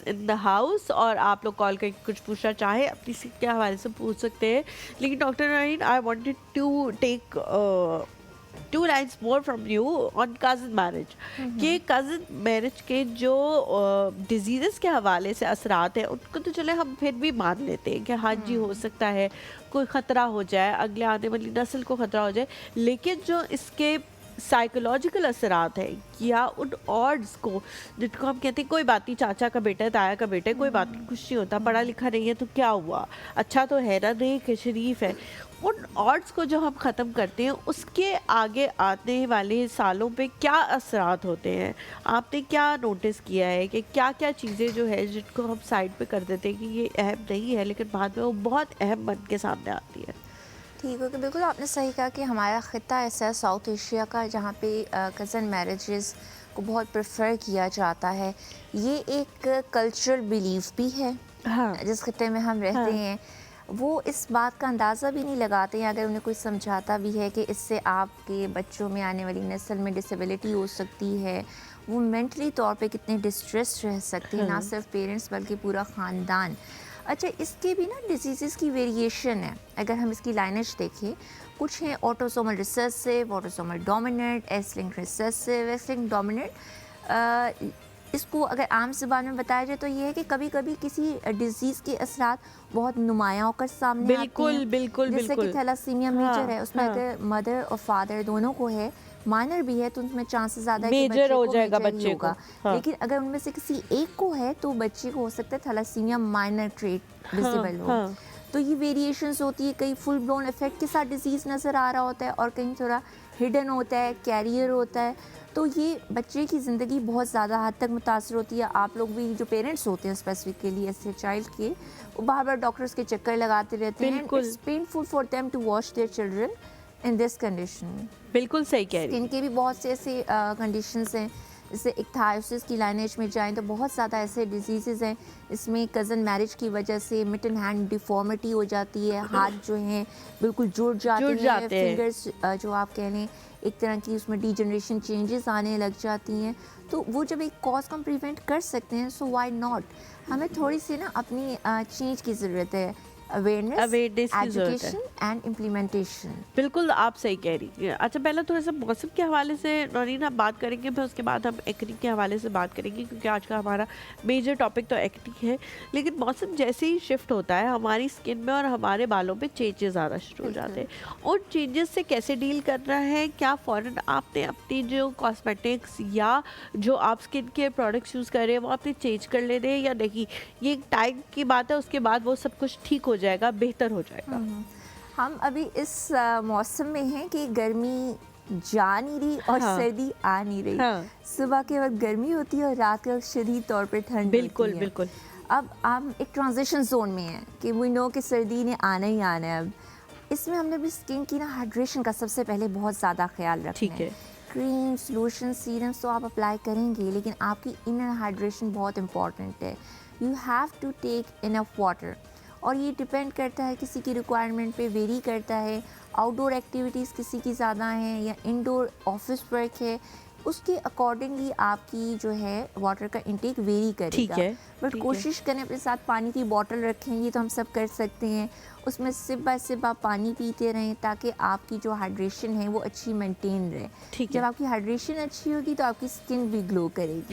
In the house और आप लोग कॉल करके कुछ पूछना चाहे अपनी स्किन के हवाले से पूछ सकते हैं। लेकिन doctor Nareen, I wanted to take 2 lines more from you on cousin marriage, कि कज़न मैरिज के जो डिजीज़ के हवाले से असरात हैं उनको तो चले हम फिर भी मान लेते हैं कि हाँ जी हो सकता है कोई ख़तरा हो जाए, अगले आने वाली नस्ल को ख़तरा हो जाए, लेकिन जो इसके साइकोलॉजिकल असरात है या उन ऑड्स को जिनको हम कहते हैं कोई बात नहीं, चाचा का बेटा है, ताया का बेटा है, कोई बात नहीं, कुछ नहीं होता, पढ़ा लिखा नहीं है तो क्या हुआ, अच्छा तो है ना, नेक है, शरीफ है, उन ऑड्स को जो हम ख़त्म करते हैं उसके आगे आने वाले सालों पे क्या असरात होते हैं? आपने क्या नोटिस किया है कि क्या क्या चीज़ें जो है जिनको हम साइड पे कर देते हैं कि ये अहम नहीं है, लेकिन बाद में वो बहुत अहम बन के सामने आती है? ठीक है, कि बिल्कुल आपने सही कहा कि हमारा ख़िता ऐसा है साउथ एशिया का जहाँ पे कज़न मैरिजेस को बहुत प्रेफर किया जाता है। ये एक कल्चरल बिलीफ भी है हाँ, जिस खिते में हम रहते हाँ, हैं। वो इस बात का अंदाज़ा भी नहीं लगाते हैं, अगर उन्हें कोई समझाता भी है कि इससे आपके बच्चों में आने वाली नस्ल में डिसेबिलिटी हो सकती है, वो मेंटली तौर पे कितने डिस्ट्रेस रह सकती है, ना हाँ, सिर्फ पेरेंट्स बल्कि पूरा ख़ानदान। अच्छा, इसके भी ना डिजीज़ की वेरिएशन है। अगर हम इसकी लाइनेज देखें, कुछ हैं autosomal recessive, autosomal dominant, S linked recessive, S linked dominant. इसको अगर आम ज़ुबान में बताया जाए तो ये है कि कभी-कभी किसी डिज़ीज़ के असरात बहुत नुमायाँ होकर सामने आते हैं। बिल्कुल, बिल्कुल, जैसे कि बिल्कुल। थैलासीमिया मेजर हाँ, है, उसमें हाँ, अगर मदर और फादर दोनों को है, माइनर भी है, तो उसमें चांसेस ज़्यादा है कि मेजर बच्चे हो को जाएगा मेजर ही बच्चे को। होगा। हाँ, लेकिन अगर उनमें से किसी एक को है तो बच्चे को हो सकता है थैलासीमिया माइनर ट्रेट हाँ, विजिबल हो। हाँ, तो ये वेरिएशंस होती है, कहीं फुल ब्लोन इफेक्ट के साथ डिजीज़ नज़र आ रहा होता है और कहीं थोड़ा हिडन होता है, कैरियर होता है। तो ये बच्चे की ज़िंदगी बहुत ज़्यादा हद तक मुतासर होती है। आप लोग भी जो पेरेंट्स होते हैं स्पेसिफिकली ऐसे चाइल्ड के, वो बार बार डॉक्टर्स के चक्कर लगाते रहते हैं, एंड बिल्कुल, it's painful for them to watch their children in this condition. बिल्कुल सही कह रही स्किन हैं। के भी बहुत से ऐसे कंडीशंस हैं, जैसे इक्थायोसिस की लाइनेज में जाएं तो बहुत ज़्यादा ऐसे डिजीज़ हैं। इसमें कज़न मैरिज की वजह से मिड एंड हैंड डिफॉर्मिटी हो जाती है, हाथ जो हैं बिल्कुल जुड़ जाते जुड़ हैं, जाते हैं। फिंगर्स जो आप कह लें एक तरह की उसमें डीजनरेशन चेंजेस आने लग जाती हैं। तो वो जब एक कॉज को हम प्रिवेंट कर सकते हैं, सो वाई नॉट। हमें थोड़ी सी ना अपनी चेंज की ज़रूरत है, अवेयरनेस, अवेयरनेस की ज़रूरत है। Education and implementation. बिल्कुल, आप सही कह रही हैं। अच्छा, पहले थोड़ा-सा मौसम के हवाले से नौरीन आप बात करेंगे, फिर उसके बाद हम एक्ने के हवाले से बात करेंगे, क्योंकि आज का हमारा मेजर टॉपिक तो एक्ने है। लेकिन मौसम जैसे ही शिफ्ट होता है, हमारी स्किन में और हमारे बालों पे चेंजेस आना शुरू हो जाते बिल्कुल। हैं। उन चेंजेस से कैसे डील करना है? क्या फ़ौरन आपने अपनी जो कॉस्मेटिक्स या जो आप स्किन केयर प्रोडक्ट्स यूज़ कर रहे हैं, वो आपने चेंज कर लेने हैं या नहीं? ये एक टाइम की बात है, उसके बाद वो सब कुछ ठीक हो जाएगा, बेहतर हो जाएगा। हम अभी इस मौसम में हैं कि गर्मी जा नहीं रही और हाँ, सर्दी आ नहीं रही। हाँ। सुबह के वक्त गर्मी होती है और रात के वक्त शदीद तौर पे ठंड बिल्कुल, होती है। बिल्कुल। अब हम एक ट्रांजिशन जोन में हैं कि वी नो कि सर्दी ने आना ही आना है। अब इसमें हमने भी स्किन की ना हाइड्रेशन का सबसे पहले बहुत ज़्यादा ख्याल रखना ठीक है। है। क्रीम्स, लोशन, सीरम्स तो आप अप्लाई करेंगे, लेकिन आपकी इनर हाइड्रेशन बहुत इंपॉर्टेंट है। You have to take enough water, और ये डिपेंड करता है किसी की रिक्वायरमेंट पे, वेरी करता है। आउटडोर एक्टिविटीज़ किसी की ज़्यादा हैं या इंडोर ऑफिस वर्क है, उसके अकॉर्डिंगली आपकी जो है वाटर का इंटेक वेरी ठीक करेगा। है, बट ठीक है। कोशिश करें अपने साथ पानी की बॉटल रखें, ये तो हम सब कर सकते हैं। उसमें सिप बाय सिप आप पानी पीते रहें ताकि आपकी जो हाइड्रेशन है वो अच्छी मेंटेन रहे। ठीक जब है। आपकी हाइड्रेशन अच्छी होगी तो आपकी स्किन भी ग्लो करेगी।